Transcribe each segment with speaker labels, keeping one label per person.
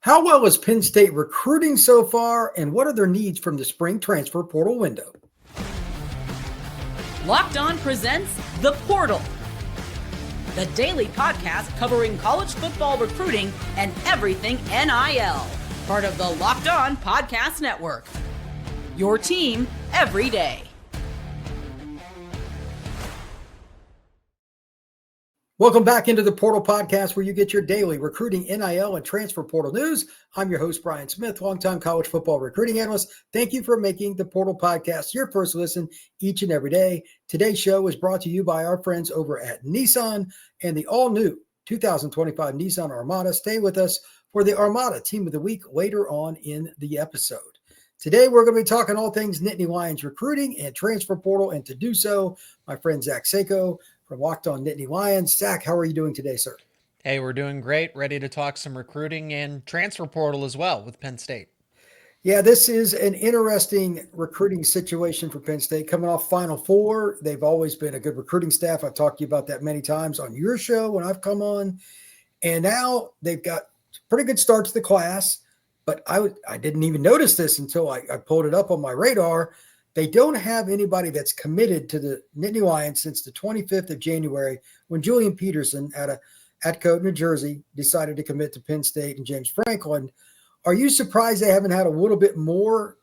Speaker 1: How well is Penn State recruiting so far, and what are their needs from the spring transfer portal window?
Speaker 2: Locked On presents The Portal, the daily podcast covering college football recruiting and everything NIL. Part of the Locked On Podcast Network. Your team every day.
Speaker 1: Welcome back into the Portal Podcast, where you get your daily recruiting, NIL, and transfer portal news. I'm your host, Brian Smith, longtime college football recruiting analyst. Thank you for making the Portal Podcast your first listen each and every day. Today's show is brought to you by our friends over at Nissan and the all-new 2025 Nissan Armada. Stay with us for the Armada Team of the Week later on in the episode. Today, we're going to be talking all things Nittany Lions recruiting and transfer portal, and to do so, my friend Zach Sako from Locked On Nittany Lions. Zach, how are you doing today, sir?
Speaker 3: Hey, we're doing great. Ready to talk some recruiting and transfer portal as well with Penn State.
Speaker 1: Yeah, this is an interesting recruiting situation for Penn State. Coming off Final Four, they've always been a good recruiting staff. I've talked to you about that many times on your show when I've come on. And now they've got a pretty good start to the class. But I didn't even notice this until I pulled it up on my radar. They don't have anybody that's committed to the Nittany Lions since the 25th of January, when Julian Peterson at Atco, New Jersey, decided to commit to Penn State and James Franklin. Are you surprised they haven't had a little bit more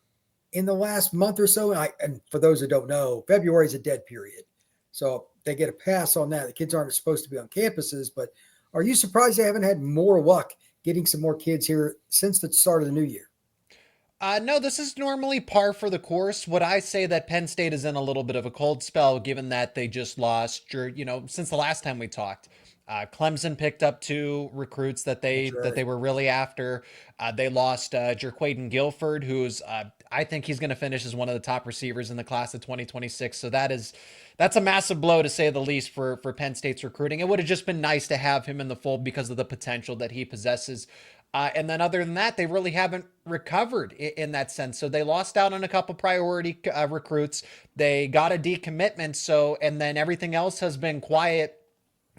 Speaker 1: in the last month or so? And for those who don't know, February is a dead period. So they get a pass on that. The kids aren't supposed to be on campuses, but are you surprised they haven't had more luck getting some more kids here since the start of the new year?
Speaker 3: No, this is normally par for the course. Would I say that Penn State is in a little bit of a cold spell, given that they just lost, since the last time we talked? Clemson picked up two recruits that they were really after. They lost Jerquaden Guilford, who's I think he's going to finish as one of the top receivers in the class of 2026. So that's a massive blow, to say the least, for Penn State's recruiting. It would have just been nice to have him in the fold because of the potential that he possesses. And then other than that, they really haven't recovered in that sense. So they lost out on a couple priority recruits. They got a decommitment. And then everything else has been quiet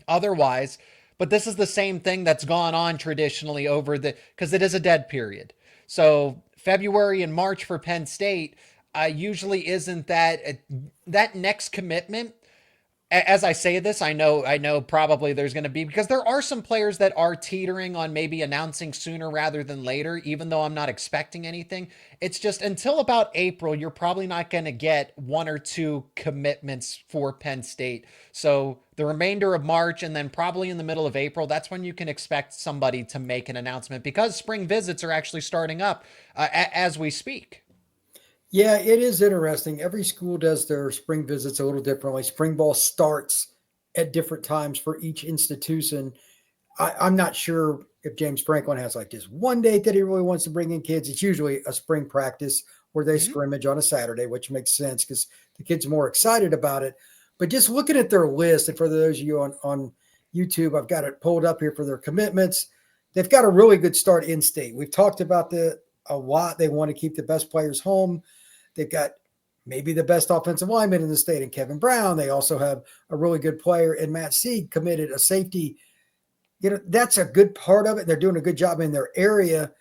Speaker 3: otherwise. But this is the same thing that's gone on traditionally because it is a dead period. So February and March for Penn State usually isn't that next commitment. As I say this, I know probably there's going to be, because there are some players that are teetering on maybe announcing sooner rather than later, even though I'm not expecting anything. It's just until about April, you're probably not going to get one or two commitments for Penn State. So the remainder of March and then probably in the middle of April, that's when you can expect somebody to make an announcement, because spring visits are actually starting up as we speak.
Speaker 1: Yeah, it is interesting. Every school does their spring visits a little differently. Spring ball starts at different times for each institution. I'm not sure if James Franklin has like just one date that he really wants to bring in kids. It's usually a spring practice where they scrimmage on a Saturday, which makes sense because the kids are more excited about it. But just looking at their list, and for those of you on YouTube, I've got it pulled up here for their commitments. They've got a really good start in state. We've talked about a lot. They want to keep the best players home. They've got maybe the best offensive lineman in the state in Kevin Brown. They also have a really good player in Matt Sieg, committed a safety. That's a good part of it. They're doing a good job in their area.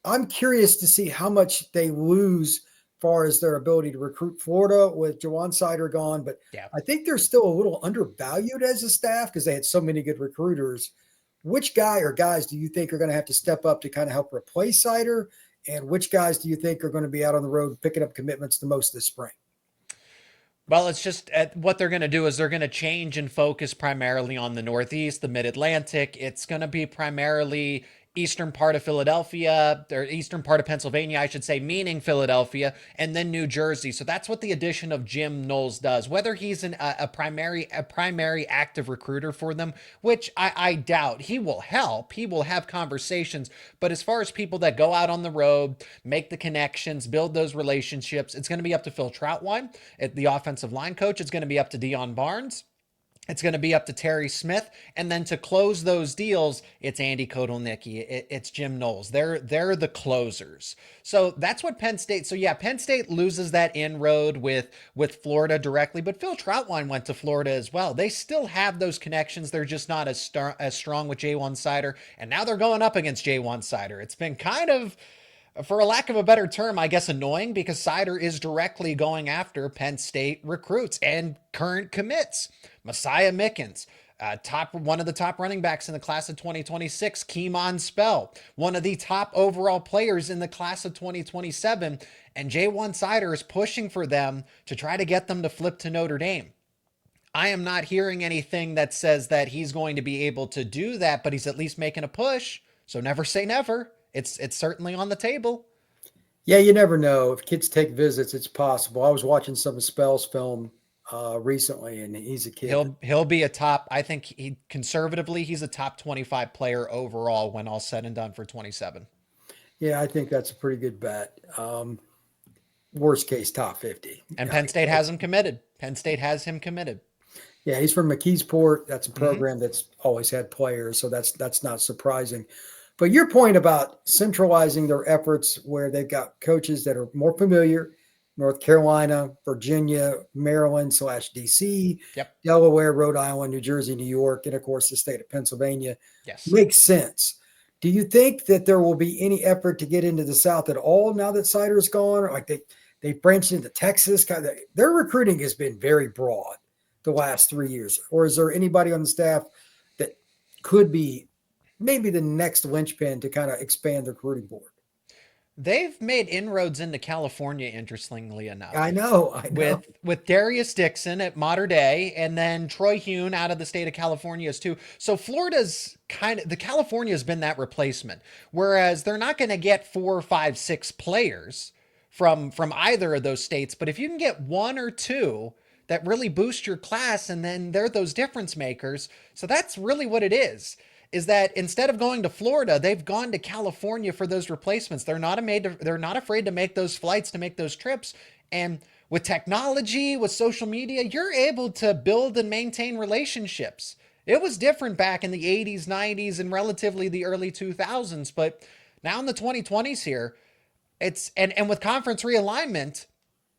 Speaker 1: I'm curious to see how much they lose as far as their ability to recruit Florida with Jawan Sider gone. But yeah, I think they're still a little undervalued as a staff because they had so many good recruiters. Which guy or guys do you think are going to have to step up to kind of help replace Sider? And which guys do you think are going to be out on the road picking up commitments the most this spring?
Speaker 3: Well, it's just what they're going to do is they're going to change and focus primarily on the Northeast, the Mid-Atlantic. It's going to be primarily eastern part of Philadelphia, or eastern part of Pennsylvania, I should say, meaning Philadelphia, and then New Jersey. So that's what the addition of Jim Knowles does. Whether he's a primary active recruiter for them, which I doubt, he will help. He will have conversations. But as far as people that go out on the road, make the connections, build those relationships, it's going to be up to Phil Troutwine, the offensive line coach. It's going to be up to Deion Barnes. It's going to be up to Terry Smith. And then to close those deals, it's Andy Kotelnicki. It's Jim Knowles. They're the closers. So that's what Penn State. So yeah, Penn State loses that inroad with Florida directly, but Phil Trautwein went to Florida as well. They still have those connections. They're just not as strong with J1 Sider. And now they're going up against J1 Sider. It's been kind of, for a lack of a better term, I guess annoying, because Sider is directly going after Penn State recruits and current commits. Messiah Mickens, one of the top running backs in the class of 2026, Keemon Spell, one of the top overall players in the class of 2027, and J1 Sider is pushing for them to try to get them to flip to Notre Dame. I am not hearing anything that says that he's going to be able to do that, but he's at least making a push. So never say never. It's certainly on the table.
Speaker 1: Yeah, you never know. If kids take visits, it's possible. I was watching some of Spell's film recently, and he's a kid.
Speaker 3: He'll be a top. I think conservatively, he's a top 25 player overall when all said and done for 27.
Speaker 1: Yeah, I think that's a pretty good bet. Worst case, top 50.
Speaker 3: And Penn State has him committed. Penn State has him committed.
Speaker 1: Yeah, he's from McKeesport. That's a program that's always had players, so that's not surprising. But your point about centralizing their efforts where they've got coaches that are more familiar, North Carolina, Virginia, Maryland / DC, Delaware, Rhode Island, New Jersey, New York, and of course the state of Pennsylvania, makes sense. Do you think that there will be any effort to get into the South at all now that Sider's gone? Like they branched into Texas. Their recruiting has been very broad the last 3 years. Or is there anybody on the staff that could be maybe the next linchpin to kind of expand the recruiting board?
Speaker 3: They've made inroads into California, interestingly enough.
Speaker 1: I know.
Speaker 3: With Darius Dixon at Mater Dei, and then Troy Hune out of the state of California too. So Florida's the California has been that replacement. Whereas they're not going to get 4, 5, 6 players from either of those states. But if you can get 1 or 2 that really boost your class, and then they're those difference makers. So that's really what it is that instead of going to Florida, they've gone to California for those replacements. They're not afraid to make those flights, to make those trips. And with technology, with social media, you're able to build and maintain relationships. It was different back in the 80s, 90s, and relatively the early 2000s. But now in the 2020s here, and with conference realignment,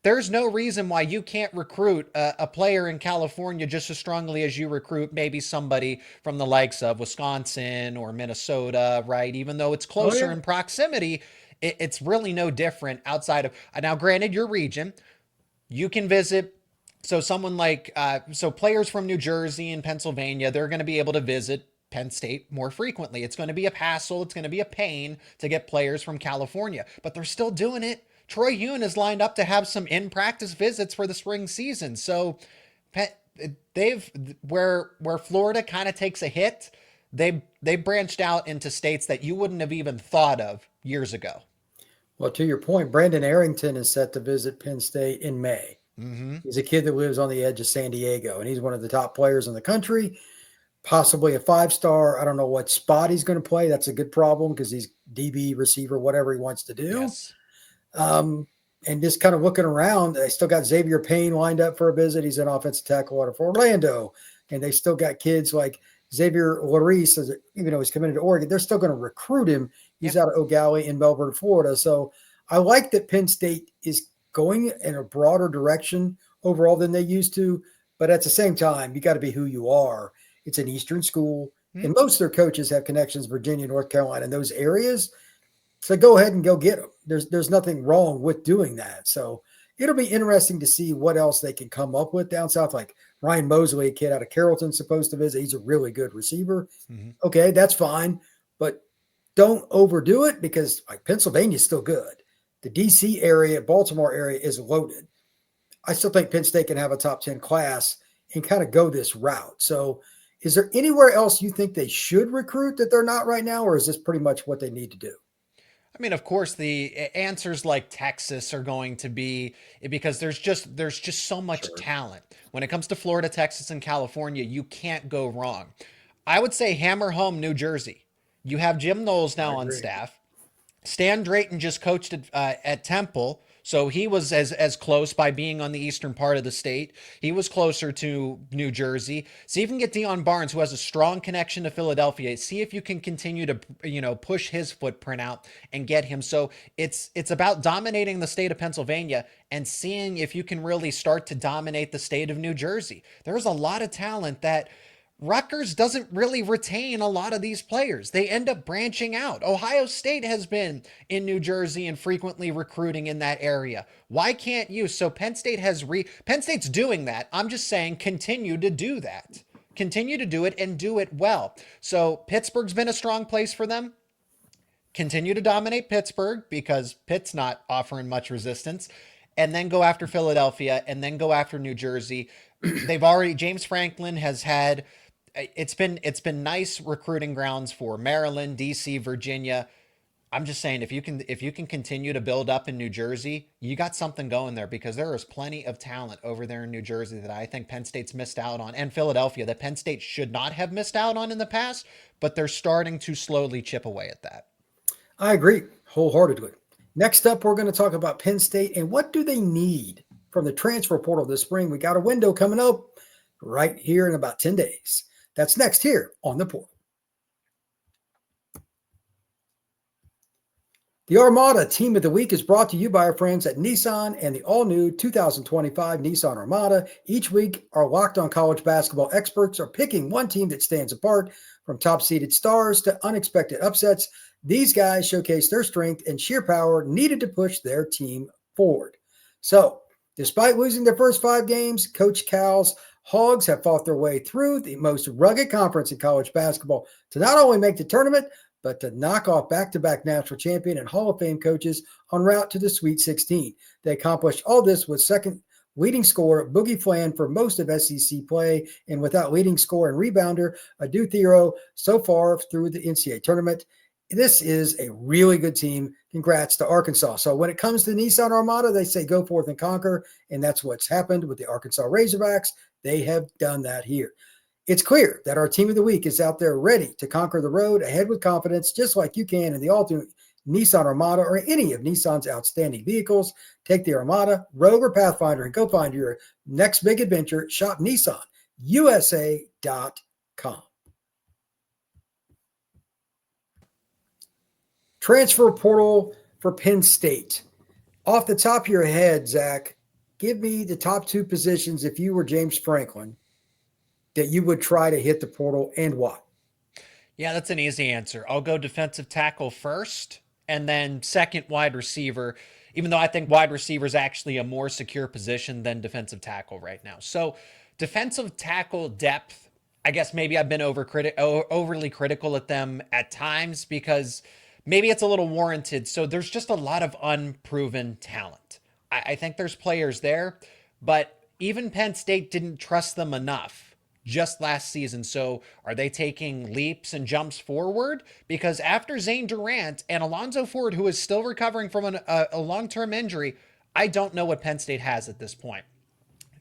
Speaker 3: there's no reason why you can't recruit a player in California just as strongly as you recruit maybe somebody from the likes of Wisconsin or Minnesota, right? Even though it's closer in proximity, it's really no different outside of, now granted, your region, you can visit. So someone like, players from New Jersey and Pennsylvania, they're going to be able to visit Penn State more frequently. It's going to be a hassle. It's going to be a pain to get players from California, but they're still doing it. Troy Hune is lined up to have some in-practice visits for the spring season. So where Florida kind of takes a hit, they branched out into states that you wouldn't have even thought of years ago.
Speaker 1: Well, to your point, Brandon Arrington is set to visit Penn State in May. He's a kid that lives on the edge of San Diego, and he's one of the top players in the country, possibly a 5-star. I don't know what spot he's going to play. That's a good problem because he's DB, receiver, whatever he wants to do.
Speaker 3: Yes.
Speaker 1: And just kind of looking around, they still got Xavier Payne lined up for a visit. He's an offensive tackle out of Orlando. And they still got kids like Xavier Larice, even though he's committed to Oregon, they're still going to recruit him. He's out of Eau Gallie in Melbourne, Florida. So I like that Penn State is going in a broader direction overall than they used to. But at the same time, you got to be who you are. It's an Eastern school. And most of their coaches have connections, Virginia, North Carolina, in those areas. So go ahead and go get them. There's nothing wrong with doing that. So it'll be interesting to see what else they can come up with down south. Like Ryan Mosley, a kid out of Carrollton, supposed to visit. He's a really good receiver. Okay, that's fine. But don't overdo it because like Pennsylvania's still good. The DC area, Baltimore area is loaded. I still think Penn State can have a top 10 class and kind of go this route. So is there anywhere else you think they should recruit that they're not right now, or is this pretty much what they need to do?
Speaker 3: I mean, of course, the answers like Texas are going to be, because there's just so much talent. When it comes to Florida, Texas, and California, you can't go wrong. I would say hammer home New Jersey. You have Jim Knowles now on staff. Stan Drayton just coached at Temple. So he was as close by being on the eastern part of the state. He was closer to New Jersey. See if you can get Deion Barnes, who has a strong connection to Philadelphia. See if you can continue to, push his footprint out and get him. So it's about dominating the state of Pennsylvania and seeing if you can really start to dominate the state of New Jersey. There's a lot of talent that Rutgers doesn't really retain a lot of these players. They end up branching out. Ohio State has been in New Jersey and frequently recruiting in that area. Why can't you? So Penn State's doing that. I'm just saying continue to do that. Continue to do it and do it well. So Pittsburgh's been a strong place for them. Continue to dominate Pittsburgh because Pitt's not offering much resistance, and then go after Philadelphia and then go after New Jersey. James Franklin has had, it's been nice recruiting grounds for Maryland, DC, Virginia. I'm just saying, if you can continue to build up in New Jersey, you got something going there, because there is plenty of talent over there in New Jersey that I think Penn State's missed out on, and Philadelphia that Penn State should not have missed out on in the past, but they're starting to slowly chip away at that.
Speaker 1: I agree wholeheartedly. Next up, we're going to talk about Penn State and what do they need from the transfer portal this spring. We got a window coming up right here in about 10 days. That's next here on the portal. The Armada Team of the Week is brought to you by our friends at Nissan and the all-new 2025 Nissan Armada. Each week, our Locked On College basketball experts are picking one team that stands apart, from top-seeded stars to unexpected upsets. These guys showcase their strength and sheer power needed to push their team forward. So, despite losing their first 5 games, Coach Cal's Hogs have fought their way through the most rugged conference in college basketball to not only make the tournament, but to knock off back-to-back national champion and Hall of Fame coaches en route to the Sweet 16. They accomplished all this with second leading scorer Boogie Flan for most of SEC play, and without leading scorer and rebounder Adu Thero so far through the NCAA tournament. This is a really good team. Congrats to Arkansas. So when it comes to Nissan Armada, they say go forth and conquer, and that's what's happened with the Arkansas Razorbacks. They have done that here. It's clear that our Team of the Week is out there ready to conquer the road ahead with confidence, just like you can in the all-new Nissan Armada or any of Nissan's outstanding vehicles. Take the Armada, Rogue, or Pathfinder and go find your next big adventure. Shop NissanUSA.com. Transfer portal for Penn State. Off the top of your head, Zach, give me the top 2 positions if you were James Franklin that you would try to hit the portal, and why?
Speaker 3: Yeah, that's an easy answer. I'll go defensive tackle first, and then second wide receiver, even though I think wide receiver is actually a more secure position than defensive tackle right now. So defensive tackle depth, I guess maybe I've been overly critical at them at times, because maybe it's a little warranted. So there's just a lot of unproven talent. I think there's players there, but even Penn State didn't trust them enough just last season. So are they taking leaps and jumps forward? Because after Zane Durant and Alonzo Ford, who is still recovering from a long-term injury, I don't know what Penn State has at this point.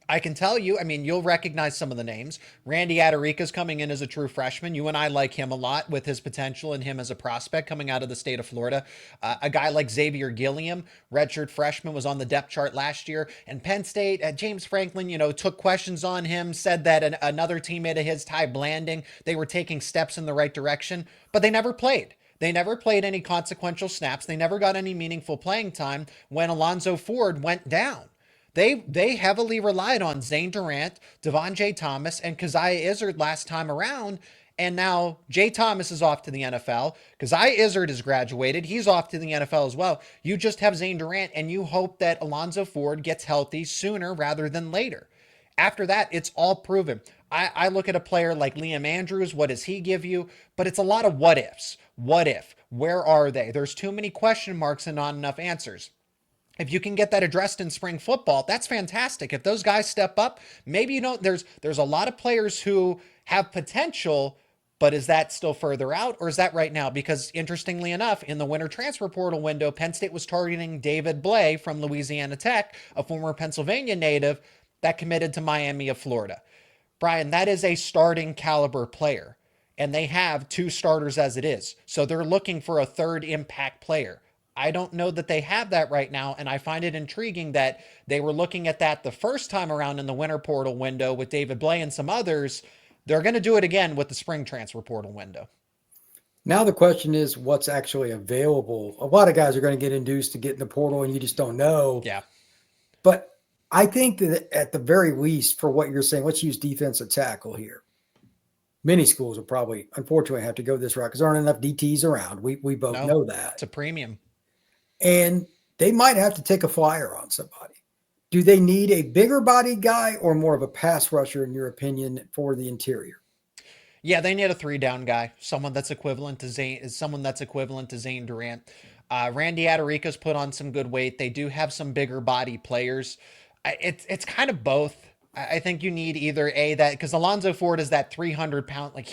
Speaker 3: I can tell you, I mean, you'll recognize some of the names. Randy Adarica's coming in as a true freshman. You and I like him a lot with his potential and him as a prospect coming out of the state of Florida. A guy like Xavier Gilliam, redshirt freshman, was on the depth chart last year. And Penn State, James Franklin, took questions on him, said that another teammate of his, Ty Blanding, they were taking steps in the right direction, but they never played. They never played any consequential snaps. They never got any meaningful playing time when Alonzo Ford went down. They heavily relied on Zane Durant, Devon J. Thomas, and Keziah Izzard last time around, and now J. Thomas is off to the NFL. Keziah Izzard has graduated. He's off to the NFL as well. You just have Zane Durant, and you hope that Alonzo Ford gets healthy sooner rather than later. After that, it's all proven. I look at a player like Liam Andrews. What does he give you? But it's a lot of what ifs. What if? Where are they? There's too many question marks and not enough answers. If you can get that addressed in spring football, that's fantastic. If those guys step up, maybe there's a lot of players who have potential, but is that still further out, or is that right now? Because interestingly enough, in the winter transfer portal window, Penn State was targeting David Blay from Louisiana Tech, a former Pennsylvania native that committed to Miami of Florida. Brian, that is a starting caliber player, and they have 2 starters as it is. So they're looking for a third impact player. I don't know that they have that right now, and I find it intriguing that they were looking at that the first time around in the winter portal window with David Blay and some others. They're going to do it again with the spring transfer portal window.
Speaker 1: Now the question is what's actually available. A lot of guys are going to get induced to get in the portal and you just don't know.
Speaker 3: Yeah.
Speaker 1: But I think that at the very least, for what you're saying, let's use defensive tackle here. Many schools will probably, unfortunately, have to go this route because there aren't enough DTs around. We both know that.
Speaker 3: It's a premium.
Speaker 1: And they might have to take a flyer on somebody. Do they need a bigger body guy or more of a pass rusher, in your opinion, for the interior?
Speaker 3: Yeah, they need a 3-down guy, someone that's equivalent to Zane Durant. Randy Adarica's put on some good weight. They do have some bigger body players. It's kind of both. I think you need either that, because Alonzo Ford is that 300-pound, like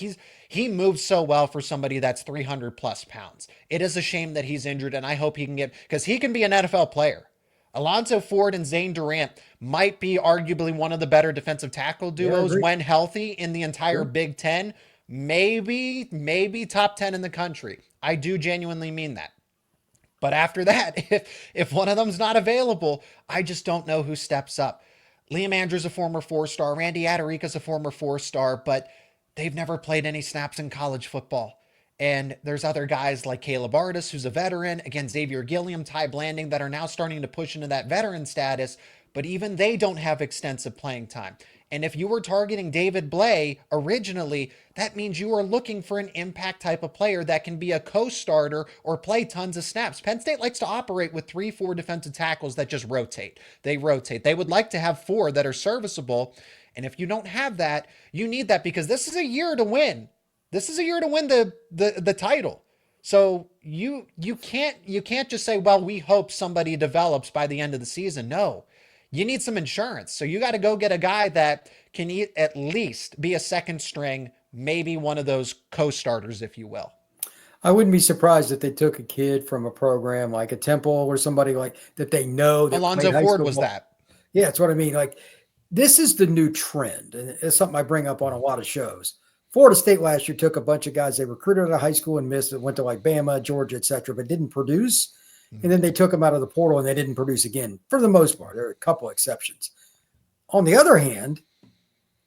Speaker 3: he moves so well for somebody that's 300 plus pounds. It is a shame that he's injured, and I hope he can because he can be an NFL player. Alonzo Ford and Zane Durant might be arguably one of the better defensive tackle duos when healthy in the entire Big Ten. Maybe top 10 in the country. I do genuinely mean that. But after that, if one of them's not available, I just don't know who steps up. Liam Andrews, a former 4-star. Randy Adarica's a former 4-star, but they've never played any snaps in college football. And there's other guys like Caleb Artis, who's a veteran, again, Xavier Gilliam, Ty Blanding, that are now starting to push into that veteran status, but even they don't have extensive playing time. And if you were targeting David Blay originally, that means you are looking for an impact type of player that can be a co-starter or play tons of snaps. Penn State likes to operate with 3-4 defensive tackles that just rotate. They rotate. They would like to have 4 that are serviceable. And if you don't have that, you need that, because this is a year to win. This is a year to win the title. So you can't just say, well, we hope somebody develops by the end of the season. No, you need some insurance. So you got to go get a guy that can at least be a second string, maybe one of those co-starters, if you will.
Speaker 1: I wouldn't be surprised if they took a kid from a program like a Temple or somebody like that they know. That
Speaker 3: Alonzo Ford was that.
Speaker 1: Yeah, that's what I mean. Like, this is the new trend. And it's something I bring up on a lot of shows. Florida State last year took a bunch of guys they recruited out of high school and missed it, went to like Bama, Georgia, et cetera, but didn't produce. And then they took them out of the portal and they didn't produce again for the most part. There are a couple exceptions. On the other hand,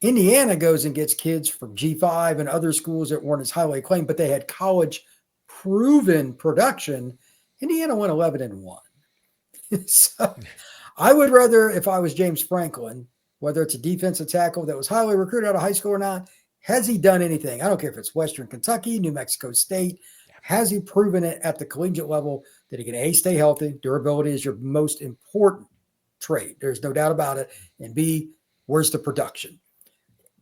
Speaker 1: Indiana goes and gets kids from G5 and other schools that weren't as highly acclaimed, but they had college proven production. Indiana went 11-1. So I would rather, if I was James Franklin, whether it's a defensive tackle that was highly recruited out of high school or not, has he done anything? I don't care if it's Western Kentucky, New Mexico State. Has he proven it at the collegiate level that he can A, stay healthy? Durability is your most important trait. There's no doubt about it. And B, where's the production?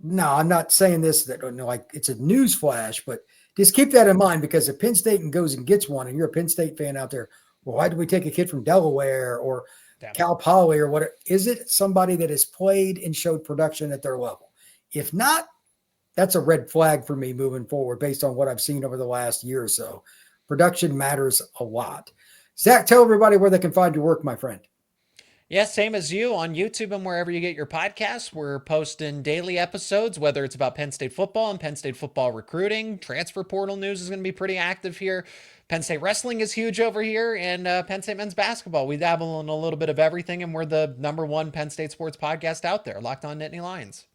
Speaker 1: No, I'm not saying this that like it's a news flash, but just keep that in mind, because if Penn State goes and gets one, and you're a Penn State fan out there, well, why did we take a kid from Delaware or Cal Poly or what? Is it somebody that has played and showed production at their level? If not, that's a red flag for me moving forward based on what I've seen over the last year or so. Production matters a lot. Zach, tell everybody where they can find your work, my friend.
Speaker 3: Yeah, same as you on YouTube and wherever you get your podcasts. We're posting daily episodes, whether it's about Penn State football and Penn State football recruiting. Transfer portal news is going to be pretty active here. Penn State wrestling is huge over here, and Penn State men's basketball. We dabble in a little bit of everything, and we're the #1 Penn State sports podcast out there, Locked On Nittany Lions.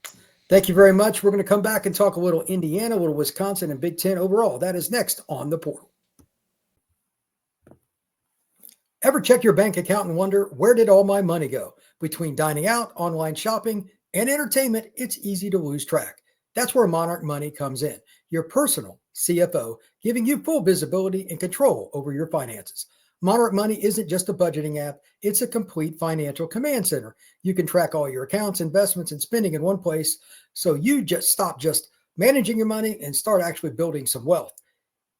Speaker 1: Thank you very much. We're going to come back and talk a little Indiana, a little Wisconsin, and Big Ten overall. That is next on The Portal. Ever check your bank account and wonder, where did all my money go? Between dining out, online shopping, and entertainment, it's easy to lose track. That's where Monarch Money comes in, your personal CFO, giving you full visibility and control over your finances. Monarch Money isn't just a budgeting app, it's a complete financial command center. You can track all your accounts, investments, and spending in one place, so you just stop just managing your money and start actually building some wealth.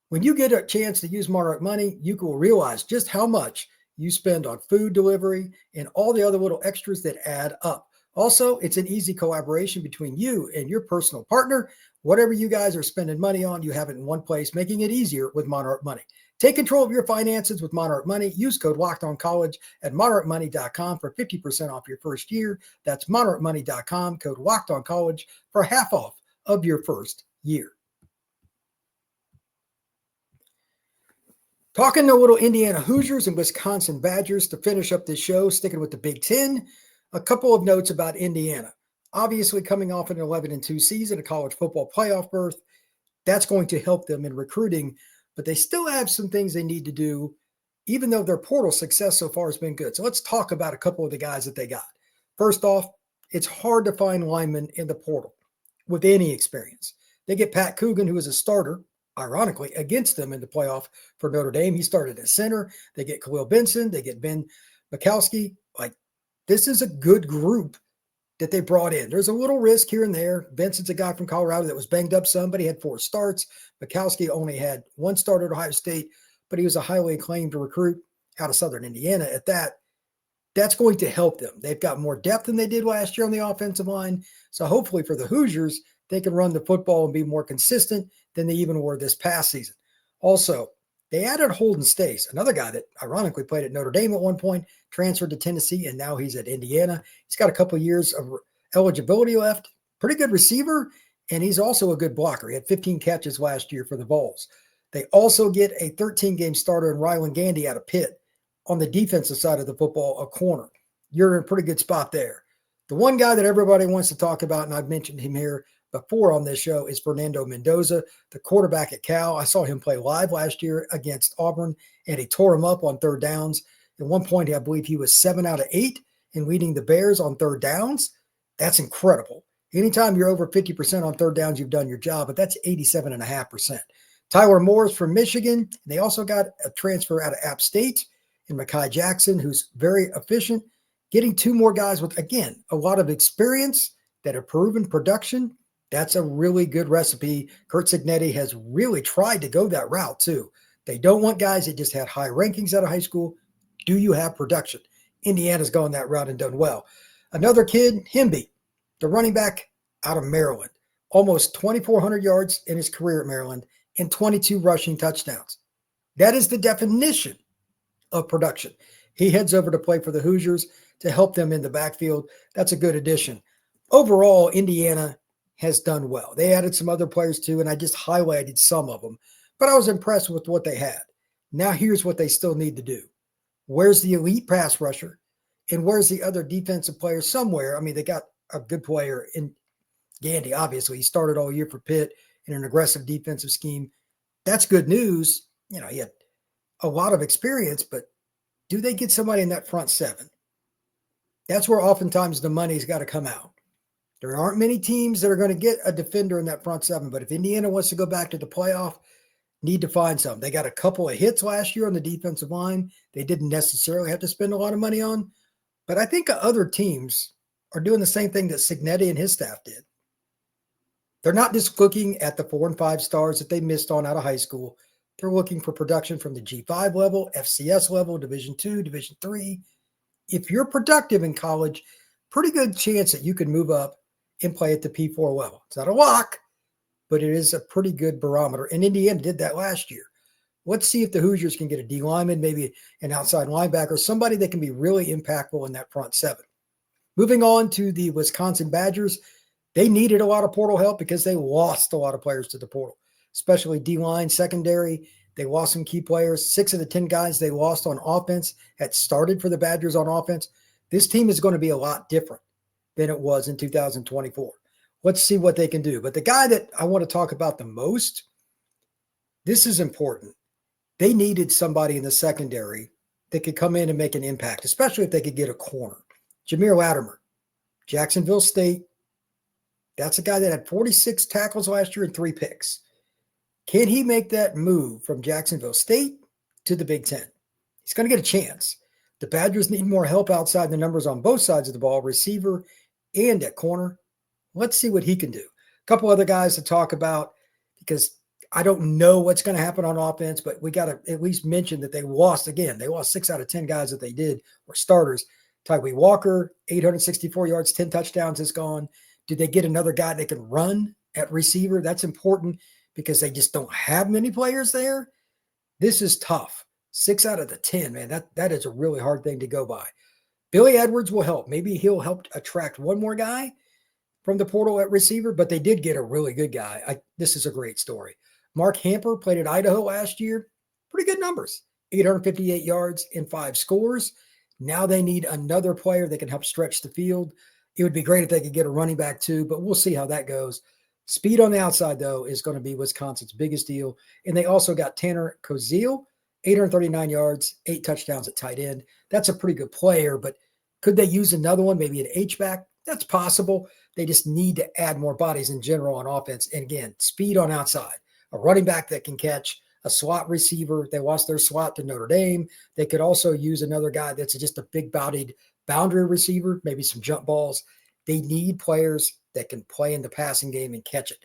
Speaker 1: When you get a chance to use Monarch Money, you will realize just how much you spend on food delivery and all the other little extras that add up. Also, it's an easy collaboration between you and your personal partner. Whatever you guys are spending money on, you have it in one place, making it easier with Monarch Money. Take control of your finances with Monarch Money. Use code LOCKEDONCollege at monarchmoney.com for 50% off your first year. That's monarchmoney.com, code LOCKEDONCollege for half off of your first year. Talking to little Indiana Hoosiers and Wisconsin Badgers to finish up this show, sticking with the Big Ten. A couple of notes about Indiana. Obviously, coming off an 11-2 season, a college football playoff berth, that's going to help them in recruiting, but they still have some things they need to do, even though their portal success so far has been good. So let's talk about a couple of the guys that they got. First off, it's hard to find linemen in the portal with any experience. They get Pat Coogan, who is a starter, ironically, against them in the playoff for Notre Dame. He started at center. They get Khalil Benson. They get Ben Mikowski. This is a good group that they brought in. There's a little risk here and there. Benson's a guy from Colorado that was banged up some, but he had 4 starts. Mikowski only had 1 start at Ohio State, but he was a highly acclaimed recruit out of Southern Indiana at that. That's going to help them. They've got more depth than they did last year on the offensive line. So hopefully for the Hoosiers, they can run the football and be more consistent than they even were this past season. Also, they added Holden Stace, another guy that ironically played at Notre Dame at one point, transferred to Tennessee, and now he's at Indiana. He's got a couple of years of eligibility left. Pretty good receiver, and he's also a good blocker. He had 15 catches last year for the Vols. They also get a 13-game starter in Rylan Gandy out of Pitt. On the defensive side of the football, a corner. You're in a pretty good spot there. The one guy that everybody wants to talk about, and I've mentioned him here before on this show, is Fernando Mendoza, the quarterback at Cal. I saw him play live last year against Auburn, and he tore him up on third downs. At one point, I believe he was 7 out of 8 in leading the Bears on third downs. That's incredible. Anytime you're over 50% on third downs, you've done your job, but that's 87.5%. Tyler Moore's from Michigan. They also got a transfer out of App State in Mekhi Jackson, who's very efficient, getting 2 more guys with, again, a lot of experience that have proven production. That's a really good recipe. Kurt Cignetti has really tried to go that route too. They don't want guys that just had high rankings out of high school. Do you have production? Indiana's gone that route and done well. Another kid, Hemby, the running back out of Maryland, almost 2,400 yards in his career at Maryland and 22 rushing touchdowns. That is the definition of production. He heads over to play for the Hoosiers to help them in the backfield. That's a good addition. Overall, Indiana has done well. They added some other players too, and I just highlighted some of them, but I was impressed with what they had. Now here's what they still need to do. Where's the elite pass rusher? And where's the other defensive player somewhere? I mean, they got a good player in Gandy, obviously. He started all year for Pitt in an aggressive defensive scheme. That's good news. He had a lot of experience, but do they get somebody in that front 7? That's where oftentimes the money's got to come out. There aren't many teams that are going to get a defender in that front 7, but if Indiana wants to go back to the playoff, need to find some. They got a couple of hits last year on the defensive line. They didn't necessarily have to spend a lot of money on, but I think other teams are doing the same thing that Cignetti and his staff did. They're not just looking at the 4 and 5 stars that they missed on out of high school. They're looking for production from the G5 level, FCS level, Division II, Division III. If you're productive in college, pretty good chance that you can move up and play at the P4 level. It's not a lock, but it is a pretty good barometer. And Indiana did that last year. Let's see if the Hoosiers can get a D lineman, maybe an outside linebacker, somebody that can be really impactful in that front 7. Moving on to the Wisconsin Badgers, they needed a lot of portal help because they lost a lot of players to the portal, especially D-line, secondary. They lost some key players. 6 of the 10 guys they lost on offense had started for the Badgers on offense. This team is going to be a lot different than it was in 2024. Let's see what they can do. But the guy that I want to talk about the most, this is important. They needed somebody in the secondary that could come in and make an impact, especially if they could get a corner. Jameer Latimer, Jacksonville State. That's a guy that had 46 tackles last year and 3 picks. Can he make that move from Jacksonville State to the Big Ten? He's going to get a chance. The Badgers need more help outside the numbers on both sides of the ball, receiver and at corner. Let's see what he can do. A couple other guys to talk about because I don't know what's going to happen on offense, but we got to at least mention that they lost again. They lost 6 out of 10 guys that they did were starters. Tyree Walker, 864 yards, 10 touchdowns is gone. Do they get another guy that can run at receiver? That's important because they just don't have many players there. This is tough. 6 out of the 10, man, that is a really hard thing to go by. Billy Edwards will help. Maybe he'll help attract one more guy from the portal at receiver, but they did get a really good guy. This is a great story. Mark Hamper played at Idaho last year, Pretty good numbers. 858 yards in 5 scores. Now they need another player that can help stretch the field. It would be great if they could get a running back too, but we'll see how that goes. Speed on the outside, though, is going to be Wisconsin's biggest deal. And they also got Tanner Koziel, 839 yards, 8 touchdowns at tight end. That's a pretty good player, but could they use another one, maybe an H-back? That's possible. They just need to add more bodies in general on offense. And again, speed on outside, a running back that can catch, a slot receiver. They lost their slot to Notre Dame. They could also use another guy that's just a big-bodied boundary receiver, maybe some jump balls. They need players that can play in the passing game and catch it.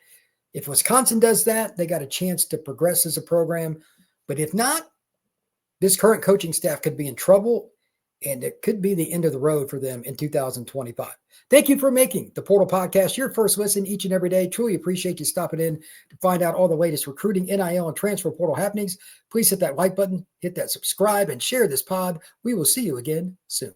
Speaker 1: If Wisconsin does that, they got a chance to progress as a program. But if not, this current coaching staff could be in trouble, and it could be the end of the road for them in 2025. Thank you for making the Portal Podcast your first listen each and every day. Truly appreciate you stopping in to find out all the latest recruiting, NIL, and transfer portal happenings. Please hit that like button, hit that subscribe, and share this pod. We will see you again soon.